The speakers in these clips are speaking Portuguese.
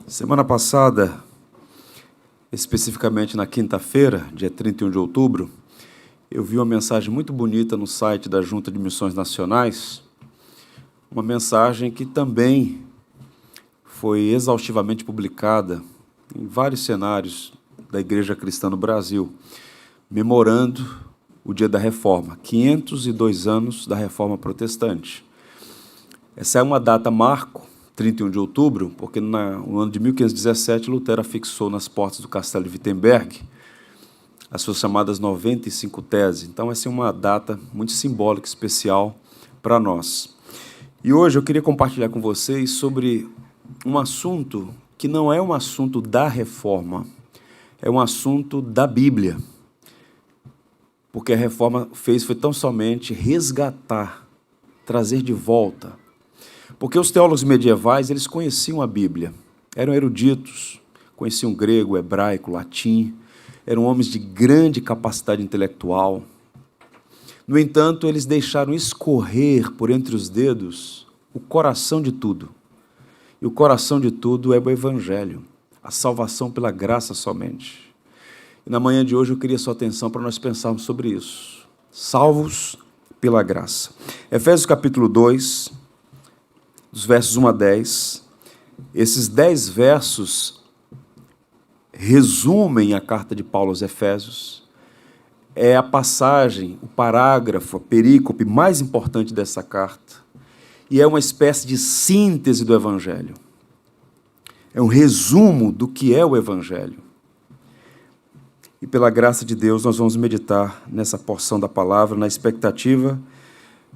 Semana passada, especificamente na quinta-feira, dia 31 de outubro, eu vi uma mensagem muito bonita no site da Junta de Missões Nacionais, uma mensagem que também foi exaustivamente publicada em vários cenários da Igreja Cristã no Brasil, memorando o dia da Reforma, 502 anos da Reforma Protestante. Essa é uma data marco, 31 de outubro, porque no ano de 1517, Lutero afixou nas portas do Castelo de Wittenberg as suas chamadas 95 teses. Então, essa é uma data muito simbólica, especial para nós. E hoje eu queria compartilhar com vocês sobre um assunto que não é um assunto da Reforma, é um assunto da Bíblia. Porque a Reforma foi tão somente resgatar, trazer de volta. Porque os teólogos medievais, eles conheciam a Bíblia, eram eruditos, conheciam grego, hebraico, latim, eram homens de grande capacidade intelectual. No entanto, eles deixaram escorrer por entre os dedos o coração de tudo. E o coração de tudo é o Evangelho, a salvação pela graça somente. E na manhã de hoje eu queria sua atenção para nós pensarmos sobre isso. Salvos pela graça. Efésios capítulo 2, dos versos 1 a 10. Esses 10 versos resumem a carta de Paulo aos Efésios. É a passagem, o parágrafo, a perícope mais importante dessa carta. E é uma espécie de síntese do Evangelho. É um resumo do que é o Evangelho. E pela graça de Deus, nós vamos meditar nessa porção da palavra, na expectativa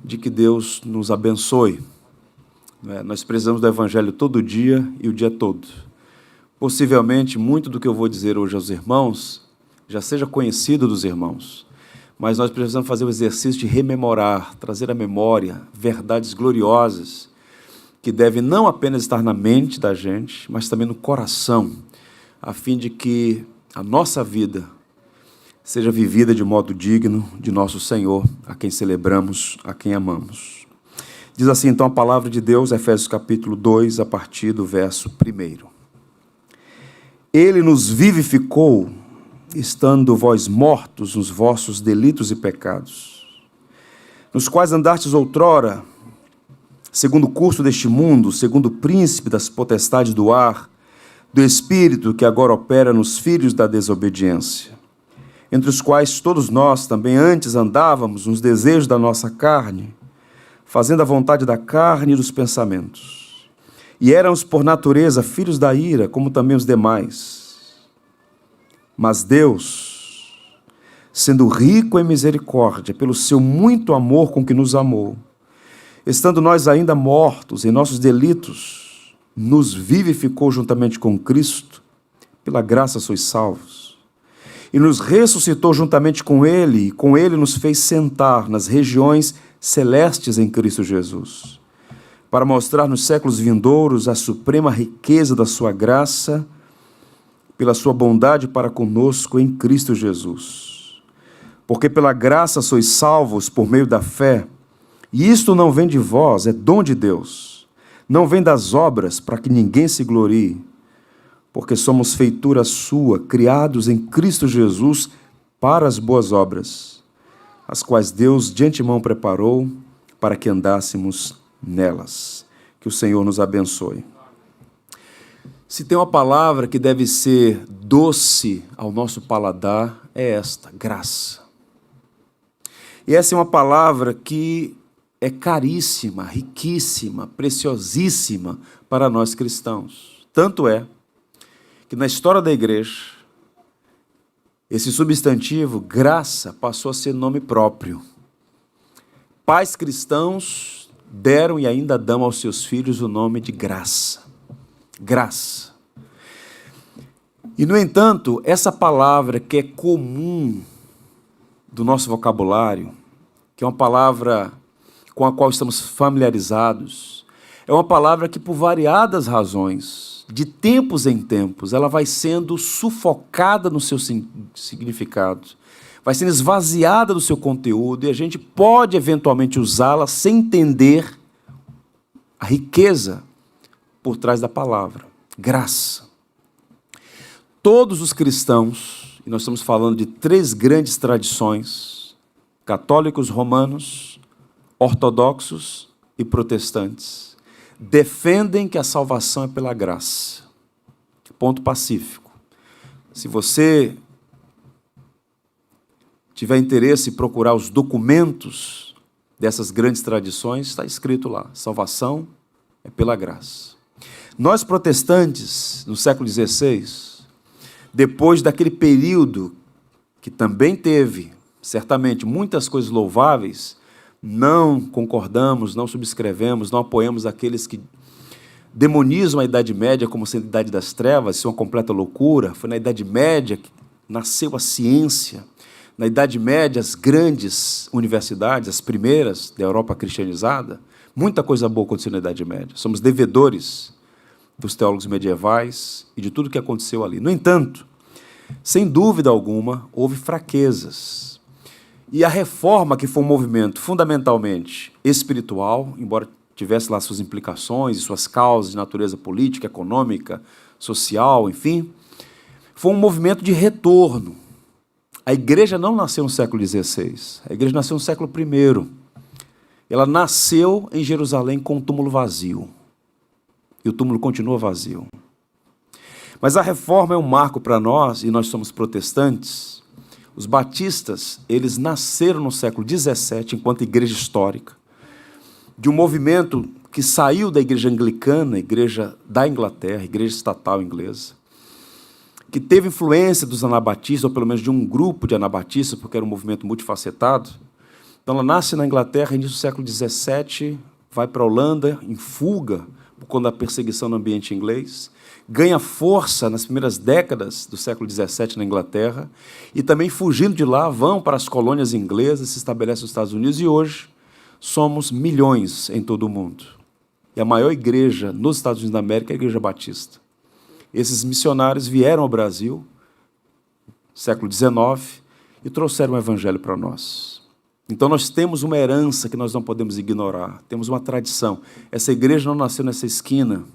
de que Deus nos abençoe. Nós precisamos do Evangelho todo dia e o dia todo. Possivelmente, muito do que eu vou dizer hoje aos irmãos já seja conhecido dos irmãos, mas nós precisamos fazer o exercício de rememorar, trazer à memória verdades gloriosas que devem não apenas estar na mente da gente, mas também no coração, a fim de que a nossa vida seja vivida de modo digno de nosso Senhor, a quem celebramos, a quem amamos. Diz assim, então, a palavra de Deus, Efésios capítulo 2, a partir do verso 1. Ele nos vivificou, estando vós mortos nos vossos delitos e pecados, nos quais andastes outrora, segundo o curso deste mundo, segundo o príncipe das potestades do ar, do Espírito que agora opera nos filhos da desobediência, entre os quais todos nós também antes andávamos nos desejos da nossa carne, fazendo a vontade da carne e dos pensamentos. E éramos por natureza filhos da ira, como também os demais. Mas Deus, sendo rico em misericórdia, pelo seu muito amor com que nos amou, estando nós ainda mortos em nossos delitos, nos vivificou juntamente com Cristo, pela graça sois salvos, e nos ressuscitou juntamente com Ele, e com Ele nos fez sentar nas regiões celestes em Cristo Jesus, para mostrar nos séculos vindouros a suprema riqueza da sua graça, pela sua bondade para conosco em Cristo Jesus. Porque pela graça sois salvos por meio da fé, e isto não vem de vós, é dom de Deus, não vem das obras para que ninguém se glorie, porque somos feitura sua, criados em Cristo Jesus para as boas obras, as quais Deus de antemão preparou para que andássemos nelas. Que o Senhor nos abençoe. Se tem uma palavra que deve ser doce ao nosso paladar, é esta, graça. E essa é uma palavra que é caríssima, riquíssima, preciosíssima para nós cristãos. Tanto é que na história da igreja, esse substantivo, graça, passou a ser nome próprio. Pais cristãos deram e ainda dão aos seus filhos o nome de graça. Graça. E, no entanto, essa palavra que é comum do nosso vocabulário, que é uma palavra com a qual estamos familiarizados, é uma palavra que, por variadas razões, de tempos em tempos, ela vai sendo sufocada no seu significado, vai sendo esvaziada do seu conteúdo, e a gente pode eventualmente usá-la sem entender a riqueza por trás da palavra. Graça. Todos os cristãos, e nós estamos falando de 3 grandes tradições, católicos romanos, ortodoxos e protestantes, defendem que a salvação é pela graça. Ponto pacífico. Se você tiver interesse em procurar os documentos dessas grandes tradições, está escrito lá, salvação é pela graça. Nós protestantes, no século XVI, depois daquele período que também teve, certamente, muitas coisas louváveis, não concordamos, não subscrevemos, não apoiamos aqueles que demonizam a Idade Média como sendo a Idade das Trevas, isso é uma completa loucura. Foi na Idade Média que nasceu a ciência. Na Idade Média, as grandes universidades, as primeiras da Europa cristianizada, muita coisa boa aconteceu na Idade Média. Somos devedores dos teólogos medievais e de tudo que aconteceu ali. No entanto, sem dúvida alguma, houve fraquezas. E a reforma, que foi um movimento fundamentalmente espiritual, embora tivesse lá suas implicações e suas causas de natureza política, econômica, social, enfim, foi um movimento de retorno. A igreja não nasceu no século XVI, a igreja nasceu no século I. Ela nasceu em Jerusalém com um túmulo vazio. E o túmulo continua vazio. Mas a reforma é um marco para nós, e nós somos protestantes. Os batistas, eles nasceram no século XVII, enquanto igreja histórica, de um movimento que saiu da igreja anglicana, igreja da Inglaterra, igreja estatal inglesa, que teve influência dos anabatistas, ou pelo menos de um grupo de anabatistas, porque era um movimento multifacetado. Então, ela nasce na Inglaterra, início do século XVII, vai para a Holanda, em fuga, por conta da perseguição no ambiente inglês, ganha força nas primeiras décadas do século XVII na Inglaterra, e também, fugindo de lá, vão para as colônias inglesas, se estabelecem nos Estados Unidos, e hoje somos milhões em todo o mundo. E a maior igreja nos Estados Unidos da América é a Igreja Batista. Esses missionários vieram ao Brasil, século XIX, e trouxeram o Evangelho para nós. Então, nós temos uma herança que nós não podemos ignorar, temos uma tradição. Essa igreja não nasceu nessa esquina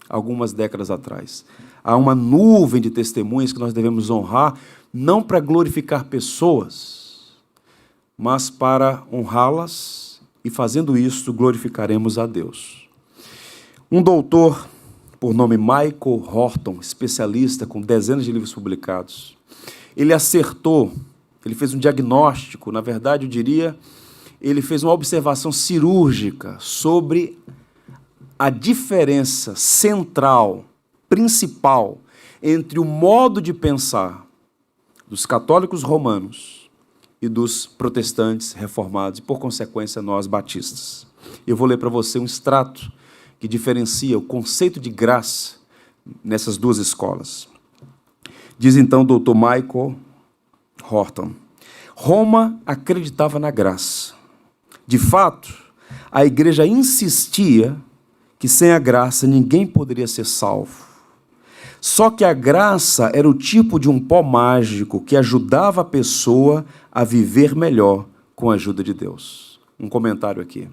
algumas décadas atrás. Há uma nuvem de testemunhas que nós devemos honrar, não para glorificar pessoas, mas para honrá-las, e fazendo isso, glorificaremos a Deus. Um doutor, por nome Michael Horton, especialista com dezenas de livros publicados, ele acertou, ele fez um diagnóstico, na verdade, eu diria, ele fez uma observação cirúrgica sobre a diferença central, principal, entre o modo de pensar dos católicos romanos e dos protestantes reformados, e, por consequência, nós batistas. Eu vou ler para você um extrato que diferencia o conceito de graça nessas duas escolas. Diz então o doutor Michael Horton: Roma acreditava na graça. De fato, a igreja insistia que sem a graça ninguém poderia ser salvo. Só que a graça era o tipo de um pó mágico que ajudava a pessoa a viver melhor com a ajuda de Deus. Um comentário aqui.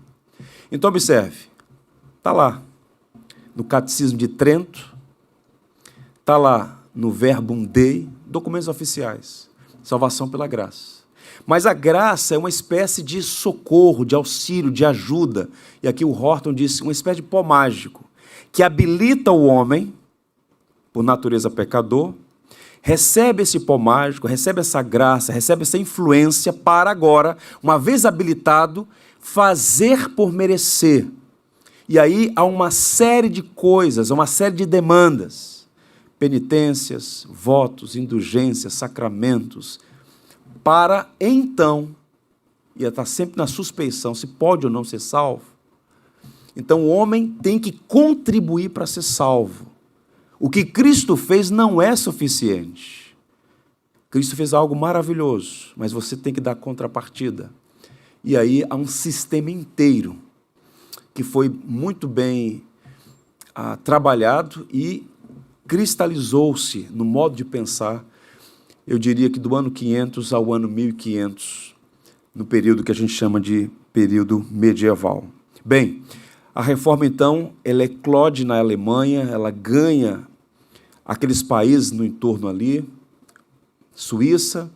Então, observe. Está lá no Catecismo de Trento, está lá no Verbum Dei, documentos oficiais. Salvação pela graça. Mas a graça é uma espécie de socorro, de auxílio, de ajuda. E aqui o Horton disse, uma espécie de pó mágico, que habilita o homem, por natureza pecador, recebe esse pó mágico, recebe essa graça, recebe essa influência para agora, uma vez habilitado, fazer por merecer. E aí há uma série de coisas, uma série de demandas, penitências, votos, indulgências, sacramentos, para então, e está sempre na suspeição, se pode ou não ser salvo. Então o homem tem que contribuir para ser salvo. O que Cristo fez não é suficiente. Cristo fez algo maravilhoso, mas você tem que dar contrapartida. E aí há um sistema inteiro que foi muito bem trabalhado e cristalizou-se no modo de pensar, eu diria que do ano 500 ao ano 1500, no período que a gente chama de período medieval. Bem, A reforma, então, ela eclode na Alemanha, ela ganha aqueles países no entorno ali, Suíça,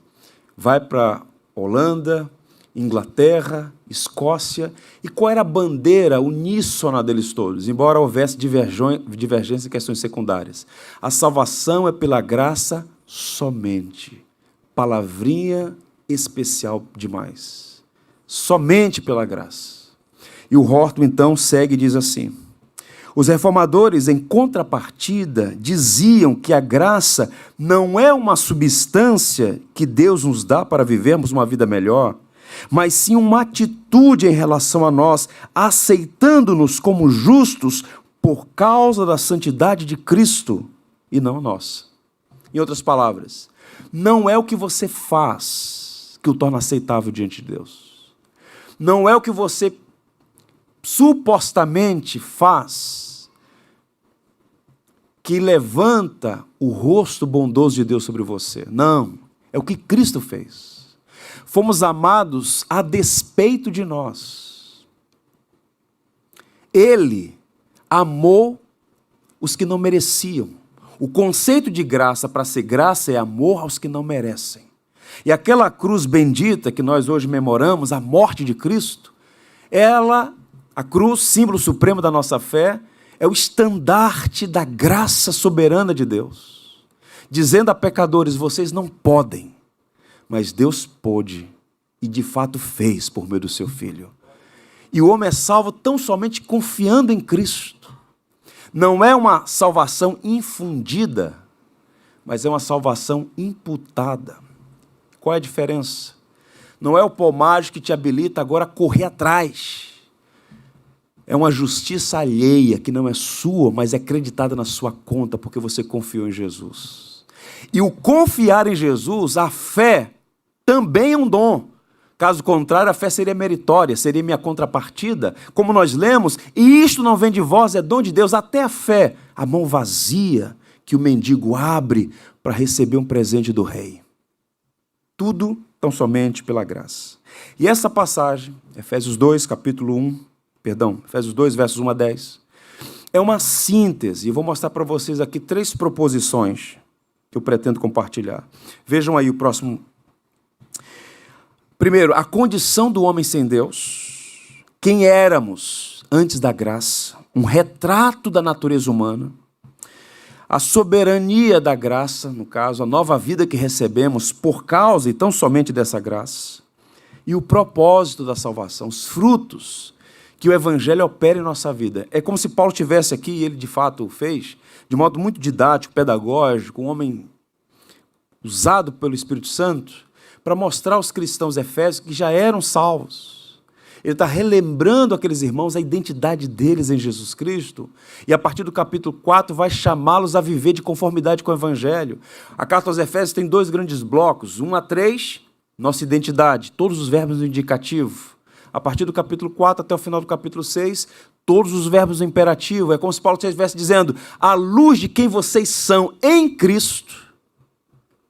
vai para Holanda, Inglaterra, Escócia. E qual era a bandeira uníssona deles todos? Embora houvesse divergência em questões secundárias. A salvação é pela graça somente. Palavrinha especial demais. Somente pela graça. E o Horton, então, segue e diz assim: os reformadores, em contrapartida, diziam que a graça não é uma substância que Deus nos dá para vivermos uma vida melhor, mas sim uma atitude em relação a nós, aceitando-nos como justos por causa da santidade de Cristo e não nós. Em outras palavras, não é o que você faz que o torna aceitável diante de Deus. Não é o que você supostamente faz que levanta o rosto bondoso de Deus sobre você. Não, é o que Cristo fez. Fomos amados a despeito de nós. Ele amou os que não mereciam. O conceito de graça para ser graça é amor aos que não merecem. E aquela cruz bendita que nós hoje memoramos, a morte de Cristo, ela, a cruz, símbolo supremo da nossa fé, é o estandarte da graça soberana de Deus, dizendo a pecadores: vocês não podem, mas Deus pôde e de fato fez por meio do seu Filho. E o homem é salvo tão somente confiando em Cristo. Não é uma salvação infundida, mas é uma salvação imputada. Qual é a diferença? Não é o pó mágico que te habilita agora a correr atrás. É uma justiça alheia, que não é sua, mas é acreditada na sua conta, porque você confiou em Jesus. E o confiar em Jesus, a fé, também é um dom. Caso contrário, a fé seria meritória, seria minha contrapartida. Como nós lemos, e isto não vem de vós, é dom de Deus, até a fé, a mão vazia que o mendigo abre para receber um presente do rei. Tudo tão somente pela graça. E essa passagem, Efésios 2, Efésios 2, versos 1 a 10, é uma síntese. E vou mostrar para vocês aqui 3 proposições que eu pretendo compartilhar. Vejam aí o próximo. Primeiro, a condição do homem sem Deus, quem éramos antes da graça, um retrato da natureza humana, a soberania da graça, no caso, a nova vida que recebemos por causa e tão somente dessa graça, e o propósito da salvação, os frutos que o Evangelho opera em nossa vida. É como se Paulo estivesse aqui, e ele de fato o fez, de modo muito didático, pedagógico, um homem usado pelo Espírito Santo, para mostrar aos cristãos efésios que já eram salvos. Ele está relembrando aqueles irmãos a identidade deles em Jesus Cristo, e a partir do capítulo 4 vai chamá-los a viver de conformidade com o Evangelho. A carta aos Efésios tem 2 grandes blocos, 1 a 3, nossa identidade, todos os verbos no indicativo. A partir do capítulo 4 até o final do capítulo 6, todos os verbos no imperativo. É como se Paulo estivesse dizendo: à luz de quem vocês são em Cristo,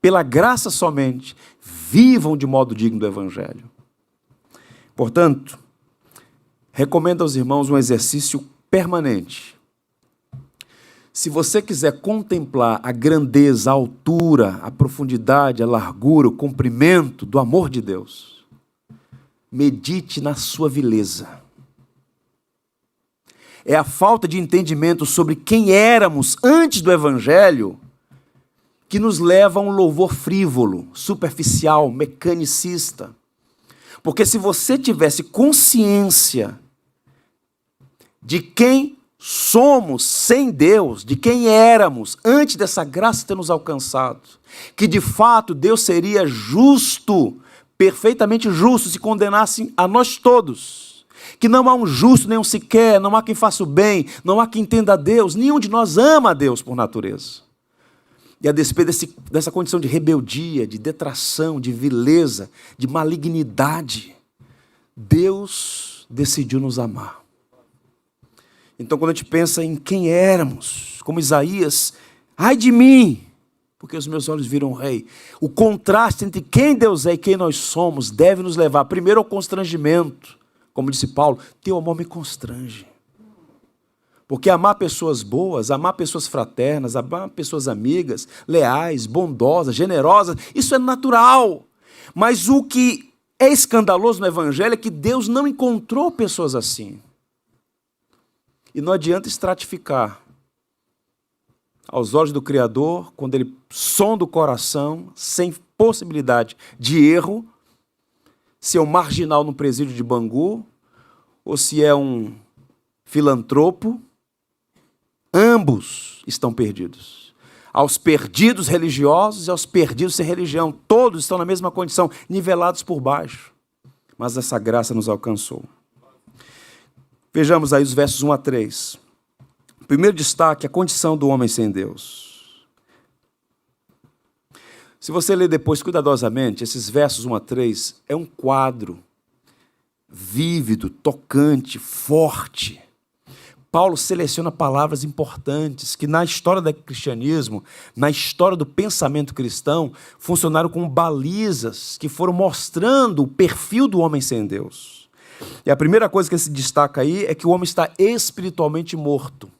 pela graça somente, vivam de modo digno do Evangelho. Portanto, recomendo aos irmãos um exercício permanente. Se você quiser contemplar a grandeza, a altura, a profundidade, a largura, o comprimento do amor de Deus, medite na sua vileza. É a falta de entendimento sobre quem éramos antes do Evangelho que nos leva a um louvor frívolo, superficial, mecanicista. Porque se você tivesse consciência de quem somos sem Deus, de quem éramos antes dessa graça ter nos alcançado, que de fato Deus seria justo, perfeitamente justo, se condenasse a nós todos, que não há um justo nenhum sequer, não há quem faça o bem, não há quem entenda a Deus, nenhum de nós ama a Deus por natureza. E a despeito dessa condição de rebeldia, de detração, de vileza, de malignidade, Deus decidiu nos amar. Então, quando a gente pensa em quem éramos, como Isaías, ai de mim, porque os meus olhos viram o rei. O contraste entre quem Deus é e quem nós somos deve nos levar, primeiro, ao constrangimento. Como disse Paulo, teu amor me constrange. Porque amar pessoas boas, amar pessoas fraternas, amar pessoas amigas, leais, bondosas, generosas, isso é natural. Mas o que é escandaloso no Evangelho é que Deus não encontrou pessoas assim. E não adianta estratificar. Aos olhos do Criador, quando Ele sonda o coração, sem possibilidade de erro, se é um marginal no presídio de Bangu, ou se é um filantropo, ambos estão perdidos. Aos perdidos religiosos e aos perdidos sem religião, todos estão na mesma condição, nivelados por baixo. Mas essa graça nos alcançou. Vejamos aí os versos 1 a 3. O primeiro destaque, a condição do homem sem Deus. Se você ler depois cuidadosamente, esses versos 1 a 3 é um quadro vívido, tocante, forte. Paulo seleciona palavras importantes que na história do cristianismo, na história do pensamento cristão, funcionaram como balizas que foram mostrando o perfil do homem sem Deus. E a primeira coisa que se destaca aí é que o homem está espiritualmente morto.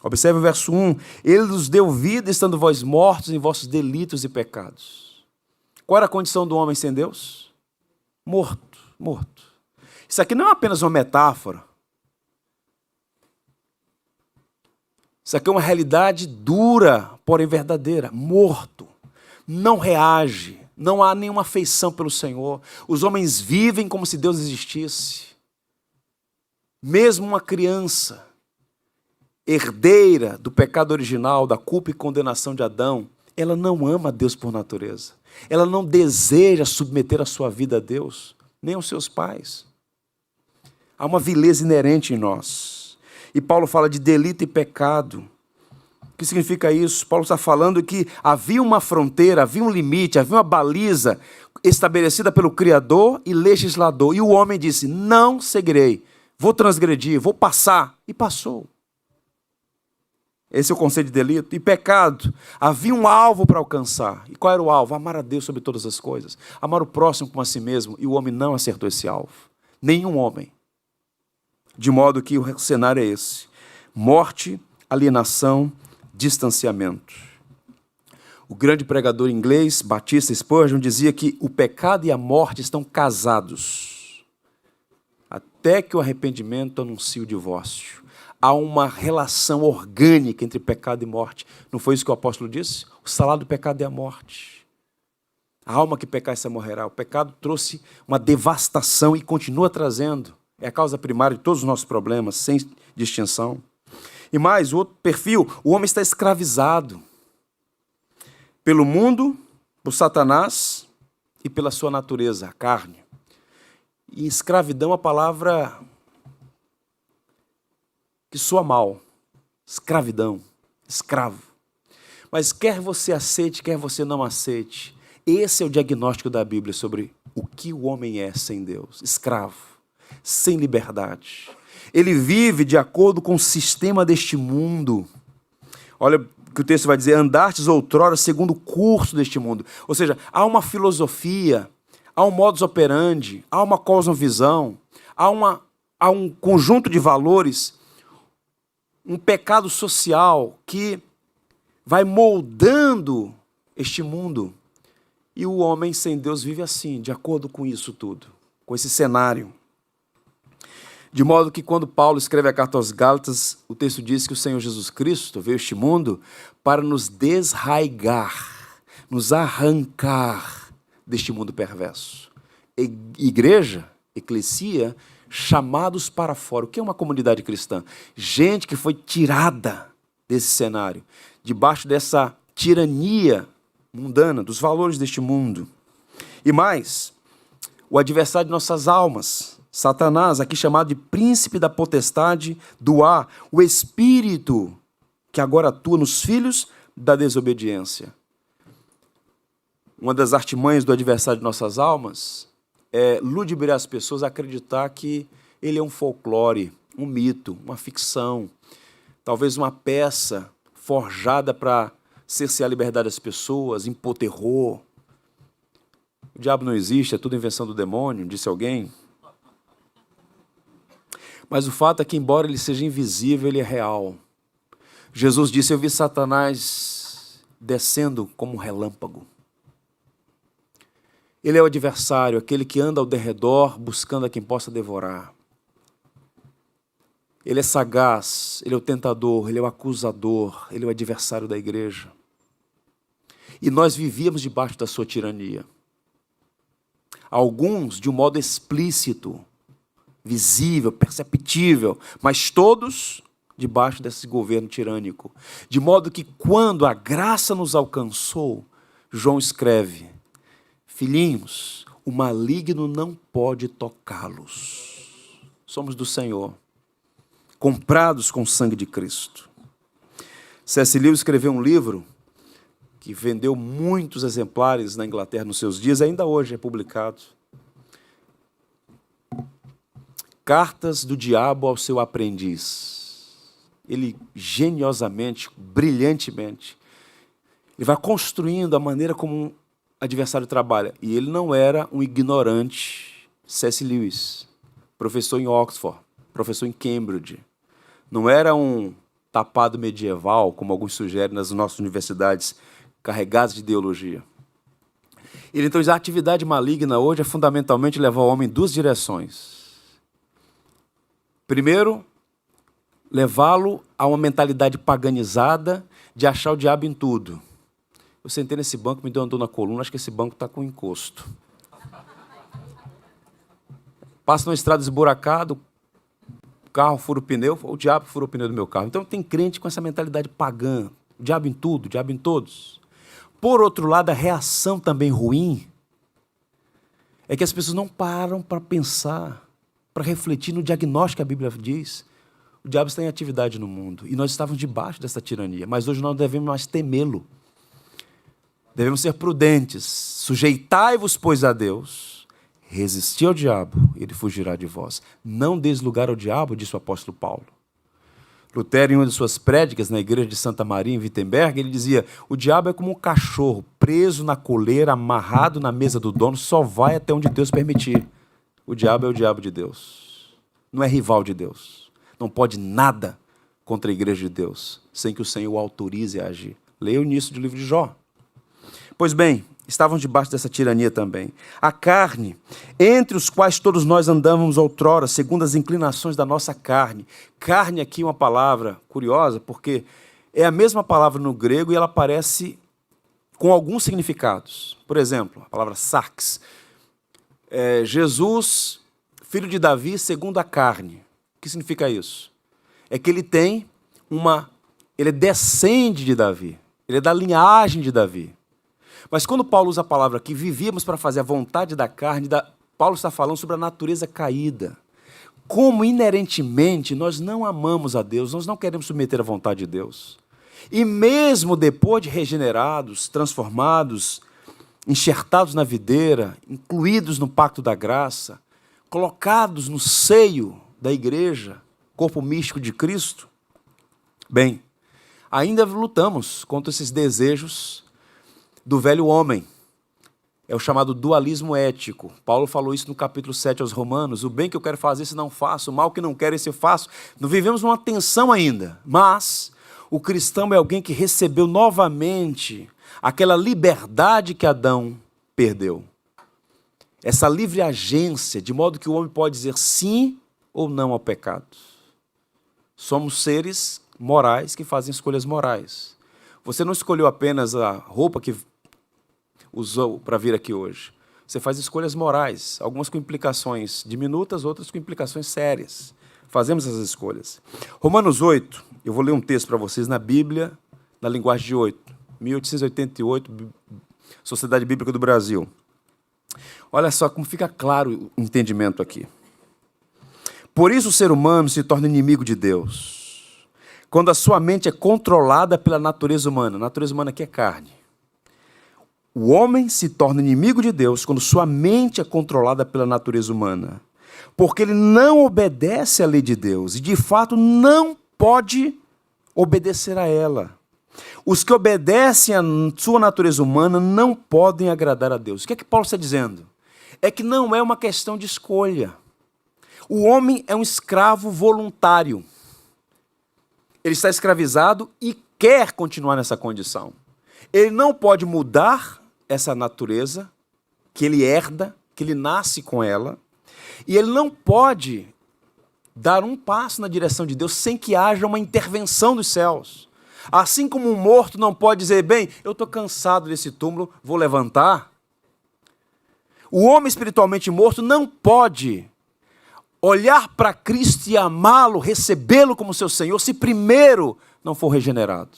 Observe o verso 1. Ele nos deu vida estando vós mortos em vossos delitos e pecados. Qual era a condição do homem sem Deus? Morto, morto. Isso aqui não é apenas uma metáfora. Isso aqui é uma realidade dura, porém verdadeira. Morto. Não reage. Não há nenhuma afeição pelo Senhor. Os homens vivem como se Deus existisse. Mesmo uma criança, herdeira do pecado original, da culpa e condenação de Adão, ela não ama Deus por natureza. Ela não deseja submeter a sua vida a Deus, nem aos seus pais. Há uma vileza inerente em nós. E Paulo fala de delito e pecado. O que significa isso? Paulo está falando que havia uma fronteira, havia um limite, havia uma baliza estabelecida pelo Criador e legislador. E o homem disse, não seguirei, vou transgredir, vou passar. E passou. Esse é o conceito de delito. E pecado, havia um alvo para alcançar. E qual era o alvo? Amar a Deus sobre todas as coisas. Amar o próximo como a si mesmo. E o homem não acertou esse alvo. Nenhum homem. De modo que o cenário é esse. Morte, alienação, distanciamento. O grande pregador inglês, Batista Spurgeon, dizia que o pecado e a morte estão casados, até que o arrependimento anuncie o divórcio. Há uma relação orgânica entre pecado e morte. Não foi isso que o apóstolo disse? O salário do pecado é a morte. A alma que pecar, essa morrerá. O pecado trouxe uma devastação e continua trazendo. É a causa primária de todos os nossos problemas, sem distinção. E mais, o outro perfil, o homem está escravizado pelo mundo, por Satanás e pela sua natureza, a carne. E escravidão é uma palavra que soa mal. Escravidão, escravo. Mas quer você aceite, quer você não aceite, esse é o diagnóstico da Bíblia sobre o que o homem é sem Deus. Escravo, sem liberdade. Ele vive de acordo com o sistema deste mundo. Olha o que o texto vai dizer, andastes outrora segundo o curso deste mundo. Ou seja, há uma filosofia, há um modus operandi, há uma cosmovisão, há um conjunto de valores, um pecado social que vai moldando este mundo. E o homem sem Deus vive assim, de acordo com isso tudo, com esse cenário. De modo que quando Paulo escreve a carta aos Gálatas, o texto diz que o Senhor Jesus Cristo veio a este mundo para nos desraigar, nos arrancar deste mundo perverso. Igreja, eclesia, chamados para fora. O que é uma comunidade cristã? Gente que foi tirada desse cenário, debaixo dessa tirania mundana, dos valores deste mundo. E mais, o adversário de nossas almas, Satanás, aqui chamado de príncipe da potestade do ar, o espírito que agora atua nos filhos da desobediência. Uma das artimanhas do adversário de nossas almas é ludibriar as pessoas a acreditar que ele é um folclore, um mito, uma ficção, talvez uma peça forjada para cercear a liberdade das pessoas, impor terror. O diabo não existe, é tudo invenção do demônio, disse alguém. Mas o fato é que, embora ele seja invisível, ele é real. Jesus disse: eu vi Satanás descendo como um relâmpago. Ele é o adversário, aquele que anda ao derredor buscando a quem possa devorar. Ele é sagaz, ele é o tentador, ele é o acusador, ele é o adversário da igreja. E nós vivíamos debaixo da sua tirania. Alguns de um modo explícito, visível, perceptível, mas todos debaixo desse governo tirânico. De modo que quando a graça nos alcançou, João escreve: filhinhos, o maligno não pode tocá-los. Somos do Senhor, comprados com o sangue de Cristo. C.S. Lewis escreveu um livro que vendeu muitos exemplares na Inglaterra nos seus dias, ainda hoje é publicado. Cartas do Diabo ao seu aprendiz. Ele geniosamente, brilhantemente, ele vai construindo a maneira como um adversário trabalha. E ele não era um ignorante. C.S. Lewis, professor em Oxford, professor em Cambridge. Não era um tapado medieval, como alguns sugerem nas nossas universidades, carregados de ideologia. Ele, então, diz: a atividade maligna hoje é fundamentalmente levar o homem em duas direções. Primeiro, levá-lo a uma mentalidade paganizada de achar o diabo em tudo. Eu sentei nesse banco, me deu uma dor na coluna, acho que esse banco está com encosto. Passa numa estrada esburacada, o carro fura o pneu, o diabo fura o pneu do meu carro. Então tem crente com essa mentalidade pagã, o diabo em tudo, o diabo em todos. Por outro lado, a reação também ruim é que as pessoas não param para pensar, para refletir no diagnóstico que a Bíblia diz. O diabo está em atividade no mundo e nós estávamos debaixo dessa tirania, mas hoje nós não devemos mais temê-lo. Devemos ser prudentes. Sujeitai-vos, pois, a Deus, resisti ao diabo, ele fugirá de vós. Não deis lugar ao diabo, disse o apóstolo Paulo. Lutero, em uma de suas prédicas na igreja de Santa Maria, em Wittenberg, ele dizia: o diabo é como um cachorro preso na coleira, amarrado na mesa do dono, só vai até onde Deus permitir. O diabo é o diabo de Deus. Não é rival de Deus. Não pode nada contra a igreja de Deus, sem que o Senhor o autorize a agir. Leia o início do livro de Jó. Pois bem, estavam debaixo dessa tirania também. A carne, entre os quais todos nós andávamos outrora, segundo as inclinações da nossa carne. Carne aqui é uma palavra curiosa, porque é a mesma palavra no grego e ela aparece com alguns significados. Por exemplo, a palavra sarx. Jesus, filho de Davi, segundo a carne. O que significa isso? É que ele descende de Davi, ele é da linhagem de Davi. Mas quando Paulo usa a palavra que vivíamos para fazer a vontade da carne, Paulo está falando sobre a natureza caída. Como inerentemente nós não amamos a Deus, nós não queremos submeter à vontade de Deus. E mesmo depois de regenerados, transformados, enxertados na videira, incluídos no pacto da graça, colocados no seio da igreja, corpo místico de Cristo, bem, ainda lutamos contra esses desejos do velho homem. É o chamado dualismo ético. Paulo falou isso no capítulo 7 aos Romanos: o bem que eu quero fazer, esse não faço, o mal que não quero, esse eu faço. Não vivemos uma tensão ainda, mas o cristão é alguém que recebeu novamente aquela liberdade que Adão perdeu. Essa livre agência, de modo que o homem pode dizer sim ou não ao pecado. Somos seres morais que fazem escolhas morais. Você não escolheu apenas a roupa que usou para vir aqui hoje. Você faz escolhas morais, algumas com implicações diminutas, outras com implicações sérias. Fazemos essas escolhas. Romanos 8, eu vou ler um texto para vocês na Bíblia, na linguagem de 1888, Sociedade Bíblica do Brasil. Olha só como fica claro o entendimento aqui. Por isso o ser humano se torna inimigo de Deus, quando a sua mente é controlada pela natureza humana. A natureza humana aqui é carne. O homem se torna inimigo de Deus quando sua mente é controlada pela natureza humana, porque ele não obedece à lei de Deus e, de fato, não pode obedecer a ela. Os que obedecem à sua natureza humana não podem agradar a Deus. O que é que Paulo está dizendo? É que não é uma questão de escolha. O homem é um escravo voluntário. Ele está escravizado e quer continuar nessa condição. Ele não pode mudar essa natureza que ele herda, que ele nasce com ela, e ele não pode dar um passo na direção de Deus sem que haja uma intervenção dos céus. Assim como um morto não pode dizer, bem, eu estou cansado desse túmulo, vou levantar. O homem espiritualmente morto não pode olhar para Cristo e amá-lo, recebê-lo como seu Senhor, se primeiro não for regenerado.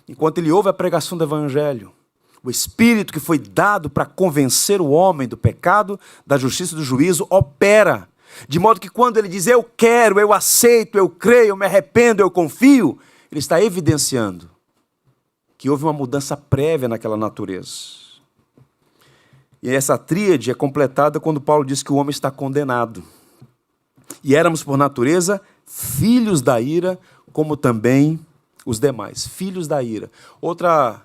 Enquanto ele ouve a pregação do Evangelho, o Espírito que foi dado para convencer o homem do pecado, da justiça e do juízo, opera. De modo que quando ele diz, eu quero, eu aceito, eu creio, eu me arrependo, eu confio, ele está evidenciando que houve uma mudança prévia naquela natureza. E essa tríade é completada quando Paulo diz que o homem está condenado. E éramos, por natureza, filhos da ira, como também os demais. Filhos da ira. Outra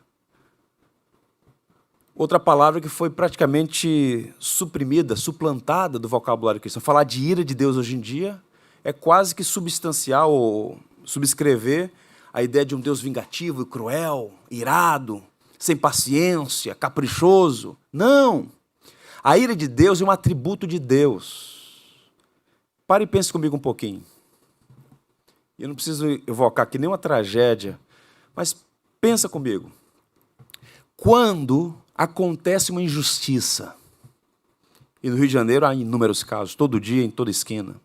palavra que foi praticamente suprimida, suplantada do vocabulário cristão. Falar de ira de Deus hoje em dia é quase que substanciar ou subscrever a ideia de um Deus vingativo e cruel, irado, sem paciência, caprichoso. Não! A ira de Deus é um atributo de Deus. Pare e pense comigo um pouquinho. Eu não preciso evocar aqui nenhuma tragédia, mas pensa comigo. Quando acontece uma injustiça, e no Rio de Janeiro há inúmeros casos, todo dia, em toda esquina,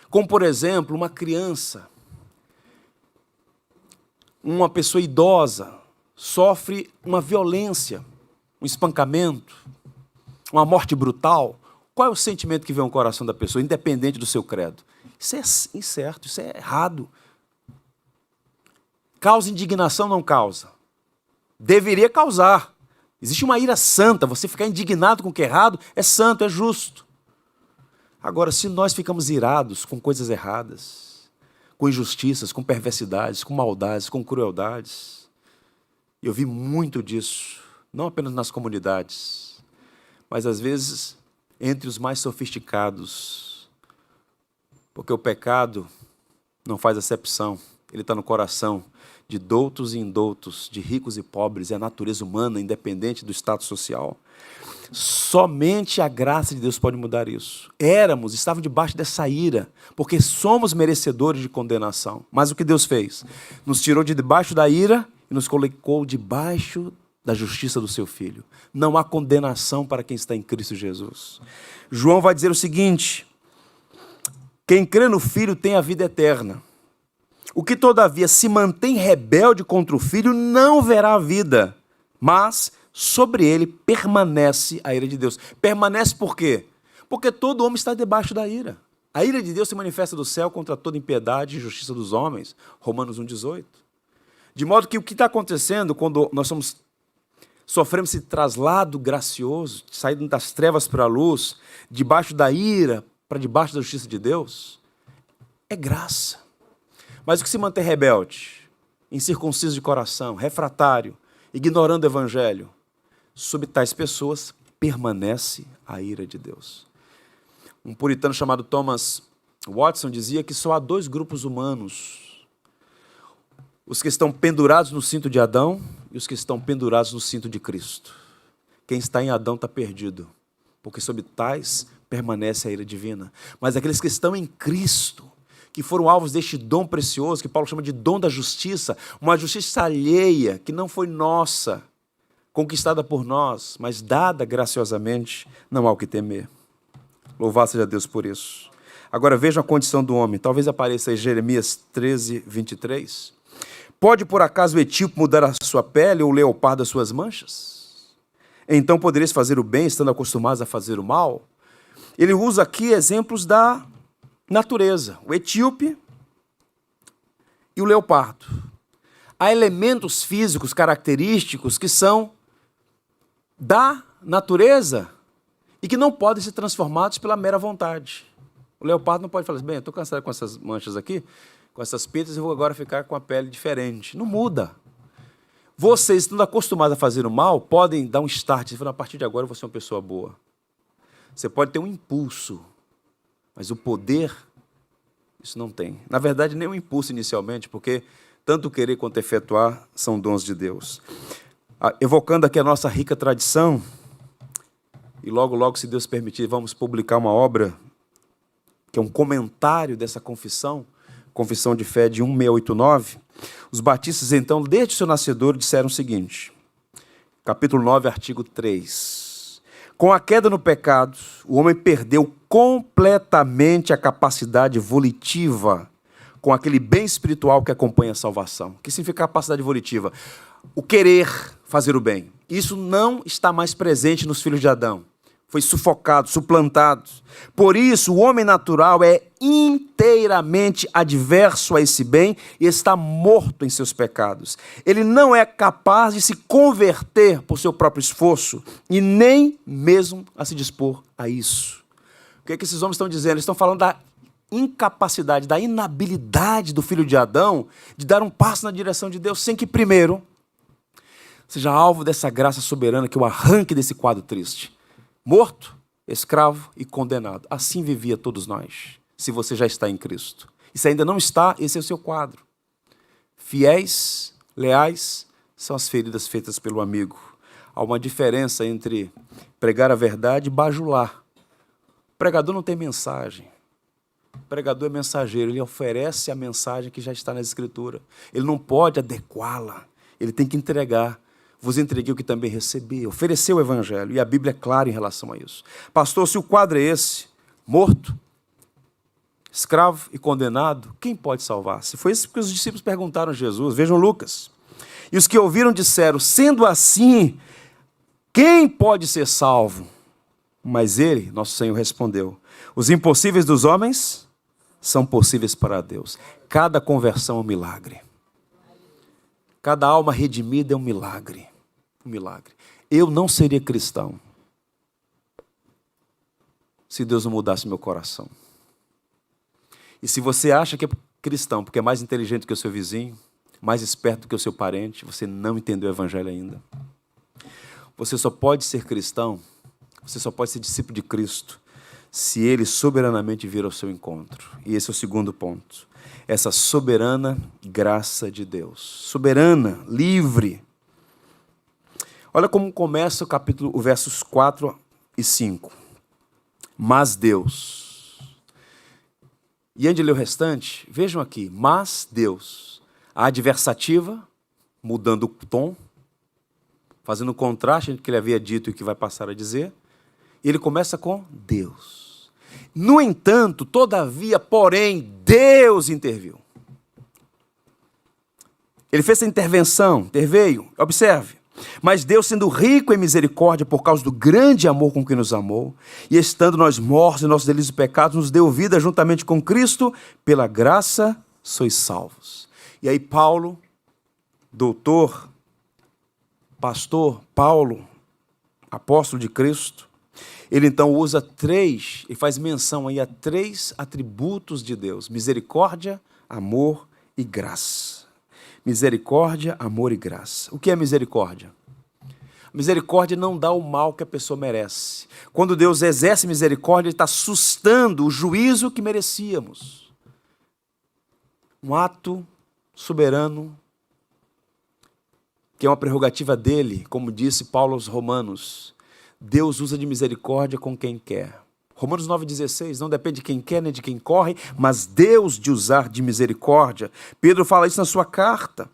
como, por exemplo, uma criança, uma pessoa idosa, sofre uma violência, um espancamento, uma morte brutal, qual é o sentimento que vem ao coração da pessoa, independente do seu credo? Isso é incerto, isso é errado. Causa indignação, não causa? Deveria causar. Existe uma ira santa, você ficar indignado com o que é errado é santo, é justo. Agora, se nós ficamos irados com coisas erradas, com injustiças, com perversidades, com maldades, com crueldades, eu vi muito disso, não apenas nas comunidades, mas às vezes entre os mais sofisticados, porque o pecado não faz acepção, ele está no coração de doutos e indoutos, de ricos e pobres, é a natureza humana, independente do status social. Somente a graça de Deus pode mudar isso. Estávamos debaixo dessa ira, porque somos merecedores de condenação. Mas o que Deus fez? Nos tirou de debaixo da ira e nos colocou debaixo da justiça do seu Filho. Não há condenação para quem está em Cristo Jesus. João vai dizer o seguinte, quem crê no Filho tem a vida eterna. O que, todavia, se mantém rebelde contra o Filho não verá a vida, mas sobre ele permanece a ira de Deus. Permanece por quê? Porque todo homem está debaixo da ira. A ira de Deus se manifesta do céu contra toda impiedade e injustiça dos homens. Romanos 1,18. De modo que o que está acontecendo quando nós sofremos esse traslado gracioso, saindo das trevas para a luz, debaixo da ira para debaixo da justiça de Deus, é graça. Mas o que se mantém rebelde, incircunciso de coração, refratário, ignorando o Evangelho, sobre tais pessoas permanece a ira de Deus. Um puritano chamado Thomas Watson dizia que só há dois grupos humanos, os que estão pendurados no cinto de Adão e os que estão pendurados no cinto de Cristo. Quem está em Adão está perdido, porque sobre tais permanece a ira divina. Mas aqueles que estão em Cristo, que foram alvos deste dom precioso, que Paulo chama de dom da justiça, uma justiça alheia, que não foi nossa, conquistada por nós, mas dada graciosamente, não há o que temer. Louvado seja Deus por isso. Agora vejam a condição do homem, talvez apareça em Jeremias 13, 23. Pode por acaso o etíope mudar a sua pele ou o leopardo as suas manchas? Então podereis fazer o bem, estando acostumados a fazer o mal? Ele usa aqui exemplos da natureza, o etíope e o leopardo. Há elementos físicos característicos que são da natureza e que não podem ser transformados pela mera vontade. O leopardo não pode falar assim, bem, eu estou cansado com essas manchas aqui, com essas pintas, eu vou agora ficar com a pele diferente. Não muda. Vocês, estando acostumados a fazer o mal, podem dar um start, a partir de agora eu vou ser uma pessoa boa. Você pode ter um impulso, Mas o poder, isso não tem. Na verdade, nem o impulso inicialmente, porque tanto o querer quanto efetuar são dons de Deus. Evocando aqui a nossa rica tradição, e logo, logo, se Deus permitir, vamos publicar uma obra que é um comentário dessa confissão de fé de 1689. Os batistas, então, desde o seu nascedor, disseram o seguinte, capítulo 9, artigo 3. Com a queda no pecado, o homem perdeu completamente a capacidade volitiva com aquele bem espiritual que acompanha a salvação. O que significa capacidade volitiva? O querer fazer o bem. Isso não está mais presente nos filhos de Adão. Foi sufocado, suplantado. Por isso, o homem natural é inteiramente adverso a esse bem e está morto em seus pecados. Ele não é capaz de se converter por seu próprio esforço e nem mesmo a se dispor a isso. O que é que esses homens estão dizendo? Eles estão falando da incapacidade, da inabilidade do filho de Adão de dar um passo na direção de Deus sem que primeiro seja alvo dessa graça soberana que o arranque desse quadro triste. Morto, escravo e condenado. Assim vivia todos nós, se você já está em Cristo. E se ainda não está, esse é o seu quadro. Fiéis, leais, são as feridas feitas pelo amigo. Há uma diferença entre pregar a verdade e bajular. O pregador não tem mensagem. O pregador é mensageiro, ele oferece a mensagem que já está na Escritura. Ele não pode adequá-la, ele tem que entregar. Vos entreguei o que também recebi, ofereceu o Evangelho, e a Bíblia é clara em relação a isso. Pastor, se o quadro é esse, morto, escravo e condenado, quem pode salvar-se? Foi isso que os discípulos perguntaram a Jesus, vejam Lucas. E os que ouviram disseram, sendo assim, quem pode ser salvo? Mas ele, nosso Senhor, respondeu, os impossíveis dos homens são possíveis para Deus. Cada conversão é um milagre. Cada alma redimida é um milagre. Um milagre. Eu não seria cristão se Deus não mudasse meu coração. E se você acha que é cristão porque é mais inteligente que o seu vizinho, mais esperto que o seu parente, você não entendeu o Evangelho ainda. Você só pode ser cristão, você só pode ser discípulo de Cristo, se Ele soberanamente vir ao seu encontro. E esse é o segundo ponto. Essa soberana graça de Deus. Soberana, livre. Olha como começa o capítulo, os versos 4 e 5. Mas Deus. E antes de ler o restante, vejam aqui. Mas Deus. A adversativa, mudando o tom, fazendo um contraste entre o que ele havia dito e o que vai passar a dizer. E ele começa com Deus. No entanto, todavia, porém, Deus interviu. Ele fez essa intervenção, interveio, observe. Mas Deus, sendo rico em misericórdia por causa do grande amor com que nos amou, e estando nós mortos em nossos delitos e pecados, nos deu vida juntamente com Cristo, pela graça sois salvos. E aí Paulo, doutor, pastor Paulo, apóstolo de Cristo, ele então usa e faz menção aí a 3 atributos de Deus: misericórdia, amor e graça. Misericórdia, amor e graça. O que é misericórdia? Misericórdia não dá o mal que a pessoa merece. Quando Deus exerce misericórdia, Ele está sustando o juízo que merecíamos. Um ato soberano, que é uma prerrogativa dele, como disse Paulo aos Romanos. Deus usa de misericórdia com quem quer. Romanos 9,16, não depende de quem quer nem de quem corre, mas Deus de usar de misericórdia. Pedro fala isso na sua carta.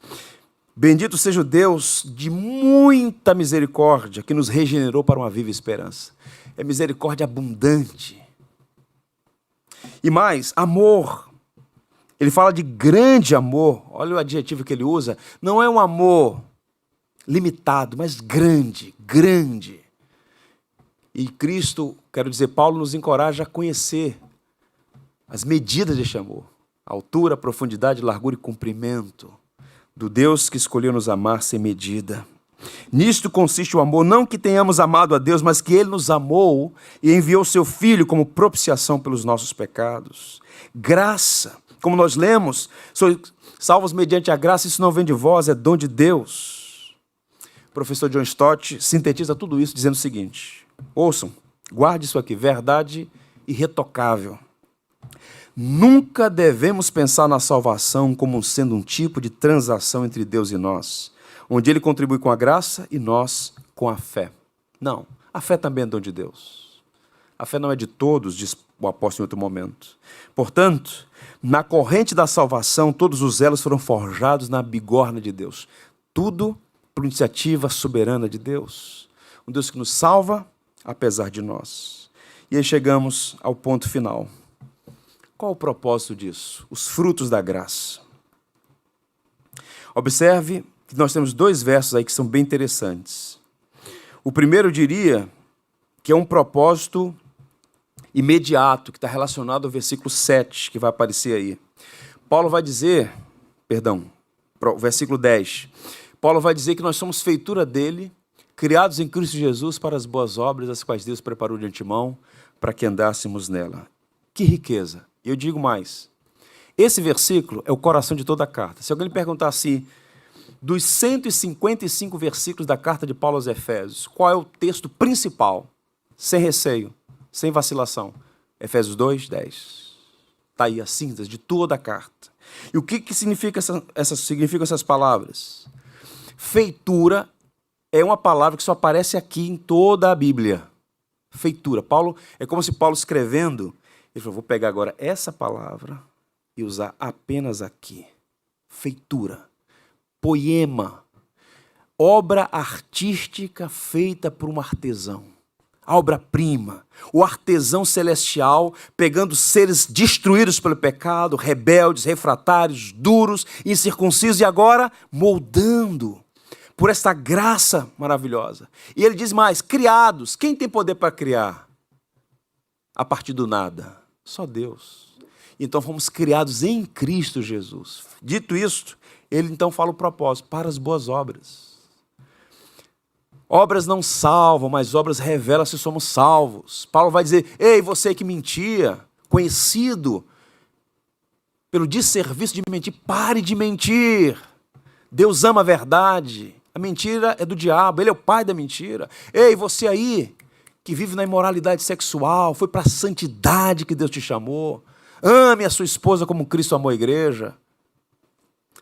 Bendito seja o Deus de muita misericórdia, que nos regenerou para uma viva esperança. É misericórdia abundante. E mais, amor. Ele fala de grande amor. Olha o adjetivo que ele usa. Não é um amor limitado, mas grande, grande. E Cristo, quero dizer, Paulo nos encoraja a conhecer as medidas deste amor. A altura, a profundidade, largura e comprimento do Deus que escolheu nos amar sem medida. Nisto consiste o amor, não que tenhamos amado a Deus, mas que Ele nos amou e enviou seu Filho como propiciação pelos nossos pecados. Graça, como nós lemos, sois salvos mediante a graça, isso não vem de vós, é dom de Deus. O professor John Stott sintetiza tudo isso dizendo o seguinte: ouçam, guarde isso aqui, verdade irretocável. Nunca devemos pensar na salvação como sendo um tipo de transação entre Deus e nós, onde Ele contribui com a graça e nós com a fé. Não, a fé também é dom de Deus. A fé não é de todos, diz o apóstolo em outro momento. Portanto, na corrente da salvação, todos os elos foram forjados na bigorna de Deus. Tudo por iniciativa soberana de Deus. Um Deus que nos salva, apesar de nós. E aí chegamos ao ponto final. Qual o propósito disso? Os frutos da graça. Observe que nós temos 2 versos aí que são bem interessantes. O primeiro, eu diria, que é um propósito imediato, que está relacionado ao versículo 7, que vai aparecer aí. Paulo vai dizer, versículo 10. Paulo vai dizer que nós somos feitura dele, criados em Cristo Jesus para as boas obras, as quais Deus preparou de antemão, para que andássemos nela. Que riqueza! Eu digo mais. Esse versículo é o coração de toda a carta. Se alguém lhe perguntar assim, dos 155 versículos da carta de Paulo aos Efésios, qual é o texto principal? Sem receio, sem vacilação. Efésios 2, 10. Está aí a síntese de toda a carta. E o que significam essas palavras? Feitura é uma palavra que só aparece aqui em toda a Bíblia. Feitura. Paulo, é como se Paulo escrevendo, ele falou, vou pegar agora essa palavra e usar apenas aqui. Feitura. Poema. Obra artística feita por um artesão. A obra-prima. O artesão celestial pegando seres destruídos pelo pecado, rebeldes, refratários, duros, incircuncisos e agora moldando por esta graça maravilhosa. E ele diz mais, criados. Quem tem poder para criar? A partir do nada. Só Deus. Então fomos criados em Cristo Jesus. Dito isto, ele então fala o propósito, para as boas obras. Obras não salvam, mas obras revelam se somos salvos. Paulo vai dizer, ei, você que mentia, conhecido pelo desserviço de mentir, pare de mentir. Deus ama a verdade. A mentira é do diabo, ele é o pai da mentira. Ei, você aí que vive na imoralidade sexual, foi para a santidade que Deus te chamou. Ame a sua esposa como Cristo amou a igreja.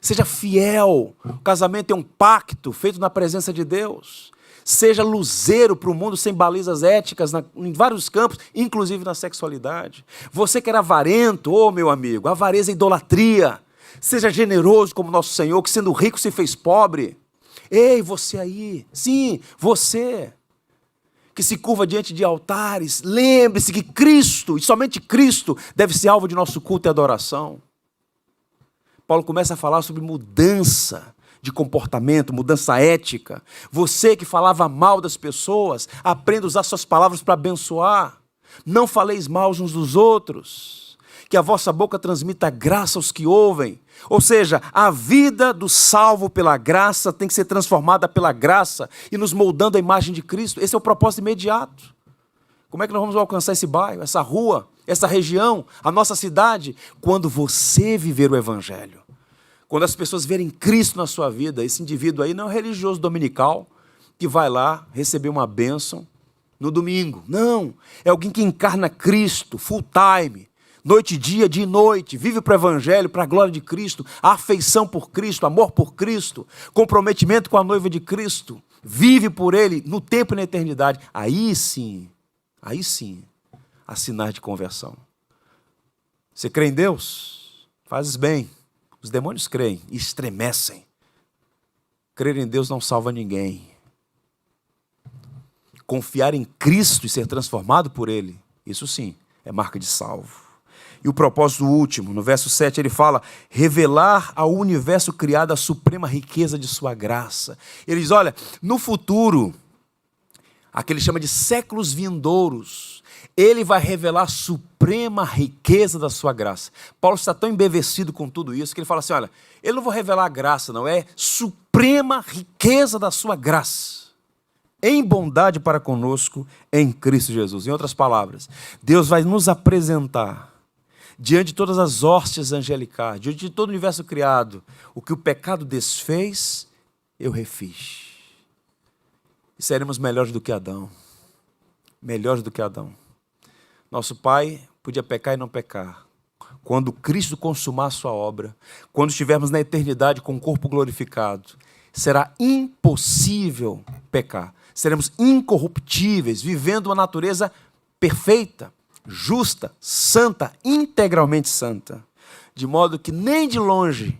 Seja fiel. O casamento é um pacto feito na presença de Deus. Seja luzeiro para o mundo sem balizas éticas em vários campos, inclusive na sexualidade. Você que era avarento, meu amigo, avareza é idolatria. Seja generoso como nosso Senhor, que sendo rico se fez pobre. Ei, você aí, sim, você que se curva diante de altares, lembre-se que Cristo, e somente Cristo, deve ser alvo de nosso culto e adoração. Paulo começa a falar sobre mudança de comportamento, mudança ética. Você que falava mal das pessoas, aprenda a usar suas palavras para abençoar. Não faleis mal uns dos outros. Que a vossa boca transmita graça aos que ouvem. Ou seja, a vida do salvo pela graça tem que ser transformada pela graça e nos moldando a imagem de Cristo. Esse é o propósito imediato. Como é que nós vamos alcançar esse bairro, essa rua, essa região, a nossa cidade? Quando você viver o Evangelho. Quando as pessoas verem Cristo na sua vida. Esse indivíduo aí não é um religioso dominical que vai lá receber uma bênção no domingo. Não, é alguém que encarna Cristo full time. Noite e dia, dia e noite, vive para o Evangelho, para a glória de Cristo, afeição por Cristo, amor por Cristo, comprometimento com a noiva de Cristo, vive por Ele no tempo e na eternidade. Aí sim, há sinais de conversão. Você crê em Deus? Fazes bem. Os demônios creem e estremecem. Crer em Deus não salva ninguém. Confiar em Cristo e ser transformado por Ele, isso sim, é marca de salvo. E o propósito último, no verso 7, ele fala, revelar ao universo criado a suprema riqueza de sua graça. Ele diz, olha, no futuro, aquele chama de séculos vindouros, ele vai revelar a suprema riqueza da sua graça. Paulo está tão embevecido com tudo isso, que ele fala assim, olha, eu não vou revelar a graça, não, é suprema riqueza da sua graça. Em bondade para conosco, em Cristo Jesus. Em outras palavras, Deus vai nos apresentar diante de todas as hóstias angelicais, diante de todo o universo criado, o que o pecado desfez, eu refiz. E seremos melhores do que Adão. Melhores do que Adão. Nosso pai podia pecar e não pecar. quando Cristo consumar a sua obra, quando estivermos na eternidade com o corpo glorificado, será impossível pecar. Seremos incorruptíveis, vivendo uma natureza perfeita, justa, santa, integralmente santa. De modo que nem de longe,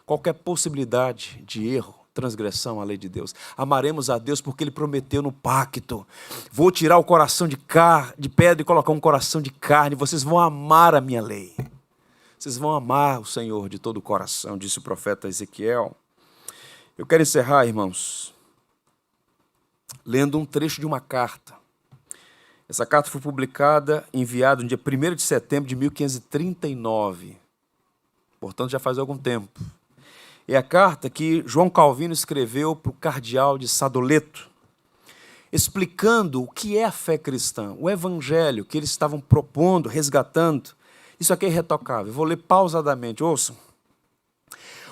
qualquer possibilidade de erro, transgressão à lei de Deus. Amaremos a Deus porque Ele prometeu no pacto: vou tirar o coração de pedra e colocar um coração de carne, vocês vão amar a minha lei. Vocês vão amar o Senhor de todo o coração, disse o profeta Ezequiel. Eu quero encerrar, irmãos, lendo um trecho de uma carta. Essa carta foi publicada, enviada no dia 1º de setembro de 1539. Portanto, já faz algum tempo. É a carta que João Calvino escreveu para o cardeal de Sadoleto, explicando o que é a fé cristã, o evangelho que eles estavam propondo, resgatando. Isso aqui é irretocável. Eu vou ler pausadamente, ouçam.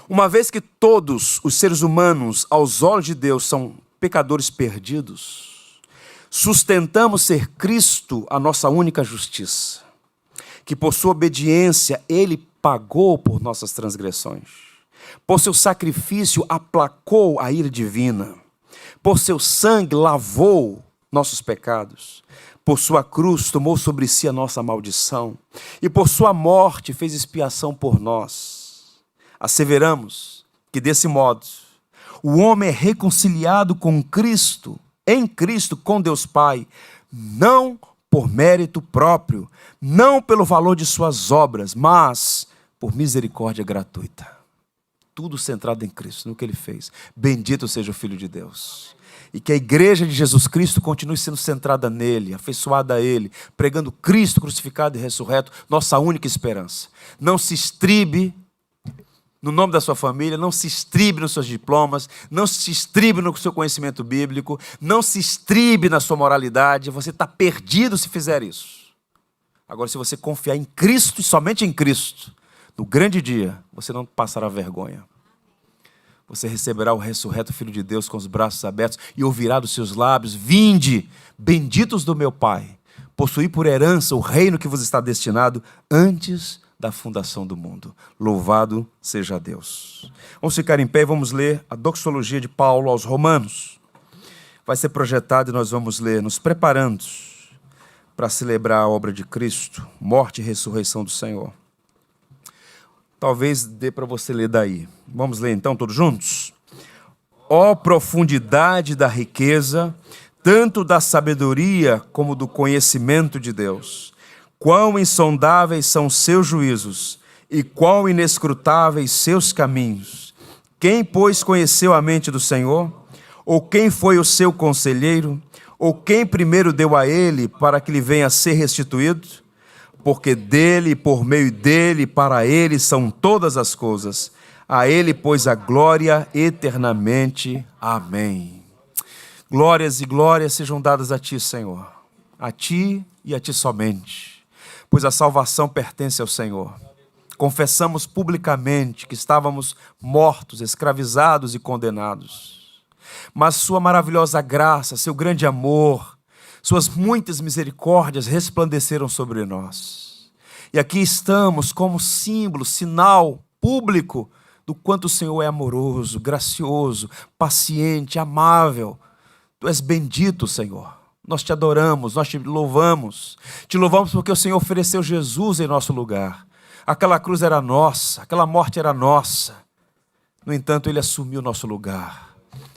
Uma vez que todos os seres humanos, aos olhos de Deus, são pecadores perdidos, sustentamos ser Cristo a nossa única justiça, que por sua obediência Ele pagou por nossas transgressões. Por seu sacrifício aplacou a ira divina. Por seu sangue lavou nossos pecados. Por sua cruz tomou sobre si a nossa maldição. E por sua morte fez expiação por nós. Asseveramos que desse modo o homem é reconciliado com Cristo, em Cristo com Deus Pai, não por mérito próprio, não pelo valor de suas obras, mas por misericórdia gratuita. Tudo centrado em Cristo, no que Ele fez. Bendito seja o Filho de Deus. E que a igreja de Jesus Cristo continue sendo centrada nele, afeiçoada a Ele, pregando Cristo crucificado e ressurreto, nossa única esperança. Não se estribe no nome da sua família, não se estribe nos seus diplomas, não se estribe no seu conhecimento bíblico, não se estribe na sua moralidade. Você está perdido se fizer isso. Agora, se você confiar em Cristo e somente em Cristo, no grande dia, você não passará vergonha. Você receberá o ressurreto Filho de Deus com os braços abertos e ouvirá dos seus lábios: vinde, benditos do meu Pai, possuí por herança o reino que vos está destinado antes da fundação do mundo. Louvado seja Deus. Vamos ficar em pé e vamos ler a doxologia de Paulo aos Romanos. Vai ser projetado e nós vamos ler, nos preparando para celebrar a obra de Cristo, morte e ressurreição do Senhor. Talvez dê para você ler daí. Vamos ler então todos juntos? Ó profundidade da riqueza, tanto da sabedoria como do conhecimento de Deus. Quão insondáveis são seus juízos e quão inescrutáveis seus caminhos. Quem, pois, conheceu a mente do Senhor? Ou quem foi o seu conselheiro? Ou quem primeiro deu a ele para que lhe venha a ser restituído? Porque dele, por meio dele, para ele são todas as coisas. A ele, pois, a glória eternamente. Amém. Glórias e glórias sejam dadas a ti, Senhor. A ti e a ti somente. Pois a salvação pertence ao Senhor. Confessamos publicamente que estávamos mortos, escravizados e condenados. Mas sua maravilhosa graça, seu grande amor, suas muitas misericórdias resplandeceram sobre nós. E aqui estamos como símbolo, sinal público do quanto o Senhor é amoroso, gracioso, paciente, amável. Tu és bendito, Senhor. Nós te adoramos, nós te louvamos. Te louvamos porque o Senhor ofereceu Jesus em nosso lugar. Aquela cruz era nossa, aquela morte era nossa. No entanto, Ele assumiu o nosso lugar.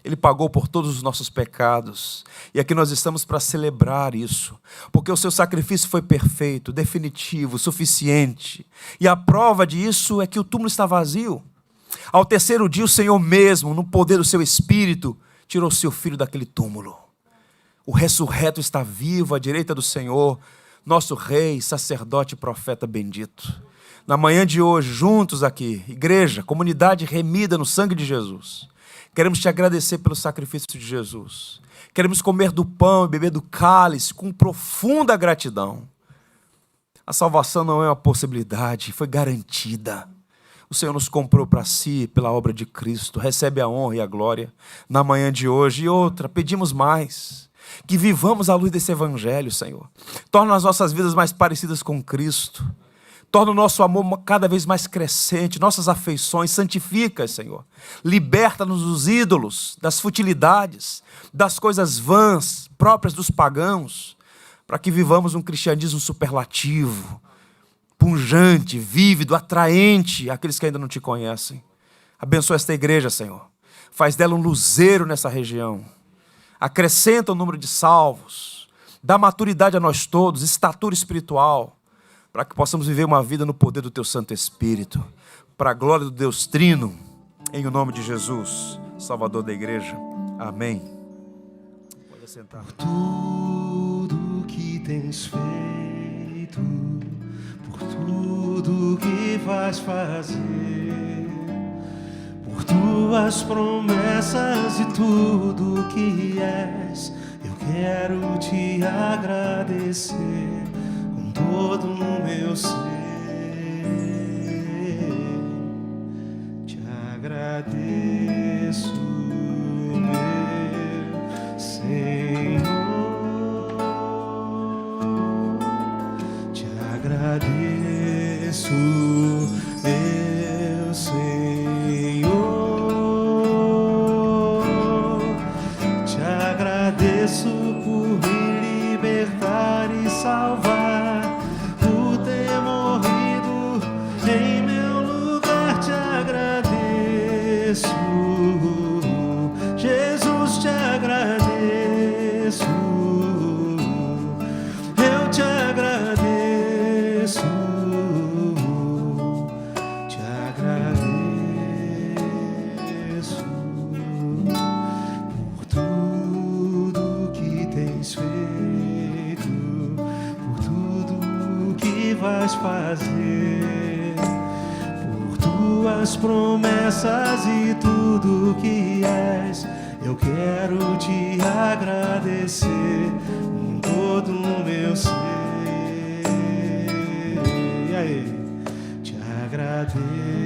Ele pagou por todos os nossos pecados. E aqui nós estamos para celebrar isso. Porque o seu sacrifício foi perfeito, definitivo, suficiente. E a prova disso é que o túmulo está vazio. Ao terceiro dia, o Senhor mesmo, no poder do seu Espírito, tirou seu filho daquele túmulo. O ressurreto está vivo à direita do Senhor, nosso Rei, sacerdote e profeta bendito. Na manhã de hoje, juntos aqui, igreja, comunidade remida no sangue de Jesus, queremos te agradecer pelo sacrifício de Jesus. Queremos comer do pão e beber do cálice com profunda gratidão. A salvação não é uma possibilidade, foi garantida. O Senhor nos comprou para si pela obra de Cristo. Recebe a honra e a glória na manhã de hoje. E outra, pedimos mais. Que vivamos à luz desse evangelho, Senhor. Torna as nossas vidas mais parecidas com Cristo. Torna o nosso amor cada vez mais crescente, nossas afeições, santifica, Senhor. Liberta-nos dos ídolos, das futilidades, das coisas vãs, próprias dos pagãos, para que vivamos um cristianismo superlativo, pungente, vívido, atraente àqueles que ainda não te conhecem. Abençoa esta igreja, Senhor. Faz dela um luzeiro nessa região. Acrescenta o número de salvos. Dá maturidade a nós todos, estatura espiritual, para que possamos viver uma vida no poder do Teu Santo Espírito, para a glória do Deus Trino, em o nome de Jesus, Salvador da igreja. Amém. Pode assentar. Por tudo que tens feito, por tudo que vais fazer, por tuas promessas e tudo que és, eu quero te agradecer com todo o meu ser. Te agradeço, meu Senhor. Te agradeço, meu Senhor. Te agradeço por me libertar e salvar, por ter morrido em meu lugar. Te agradeço, Jesus, te agradeço, eu te agradeço, te agradeço por tudo que tens feito, por tudo que vais fazer, por tuas promessas e tudo que és. Eu quero te agradecer com todo o meu ser. E aí? Te agradeço.